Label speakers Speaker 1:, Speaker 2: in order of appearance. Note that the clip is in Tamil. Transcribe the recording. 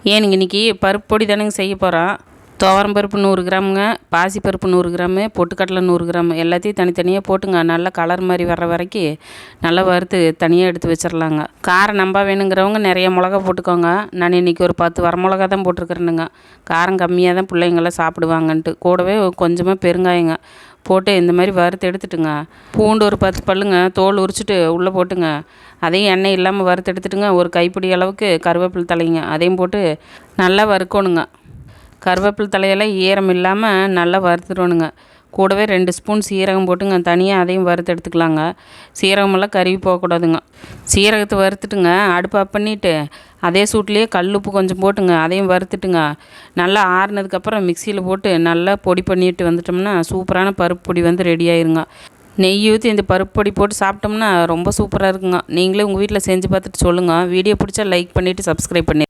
Speaker 1: ஏனுங்க இன்றைக்கி பருப்பு பொடி தானேங்க செய்ய போகிறோம். துவரம் பருப்பு 100 கிராமுங்க, பாசிப்பருப்பு 100 கிராமு, பொட்டுக்கடலை 100 கிராம் எல்லாத்தையும் தனித்தனியாக போட்டுங்க. நல்லா கலர் மாதிரி வர்ற வரைக்கும் நல்லா வறுத்து தனியாக எடுத்து வச்சிடலாங்க. காரம் நம்ப வேணுங்கிறவங்க நிறைய மிளகா போட்டுக்கோங்க. நான் இன்றைக்கி ஒரு 10 வரமிளகா தான் போட்டிருக்கிறேனுங்க. காரம் கம்மியாக தான் பிள்ளைங்கள்லாம் சாப்பிடுவாங்கன்ட்டு. கூடவே கொஞ்சமாக பெருங்காயங்க போட்டு இந்த மாதிரி வறுத்து எடுத்துட்டுங்க. பூண்டு ஒரு 10 பல்லுங்க தோல் உரிச்சிட்டு உள்ளே போட்டுங்க. அதையும் எண்ணெய் இல்லாமல் வறுத்து எடுத்துட்டுங்க. ஒரு கைப்பிடி அளவுக்கு கருவேப்பிலை தலைங்க அதையும் போட்டு நல்லா வறுக்கணுங்க. கருவேப்பிலை தலையெல்லாம் ஈரம் இல்லாமல் நல்லா வறுத்துடணுங்க. கூடவே 2 ஸ்பூன் சீரகம் போட்டுங்க தனியாக அதையும் வறுத்து எடுத்துக்கலாங்க. சீரகமெல்லாம் கருவி போகக்கூடாதுங்க. சீரகத்தை வறுத்துட்டுங்க அடுப்பு ஆஃப் பண்ணிவிட்டு அதே சூட்லேயே கல் உப்பு கொஞ்சம் போட்டுங்க அதையும் வறுத்துட்டுங்க. நல்லா ஆறுனதுக்கப்புறம் மிக்சியில் போட்டு நல்லா பொடி பண்ணிட்டு வந்துட்டோம்னா சூப்பரான பருப்பு பொடி வந்து ரெடி ஆயிருங்க. நெய் ஊற்றி இந்த பருப்பு பொடி போட்டு சாப்பிட்டோம்னா ரொம்ப சூப்பராக இருக்குங்க. நீங்களே உங்கள் வீட்டில் செஞ்சு பார்த்துட்டு சொல்லுங்கள். வீடியோ பிடிச்சா லைக் பண்ணிவிட்டு சப்ஸ்கிரைப் பண்ணி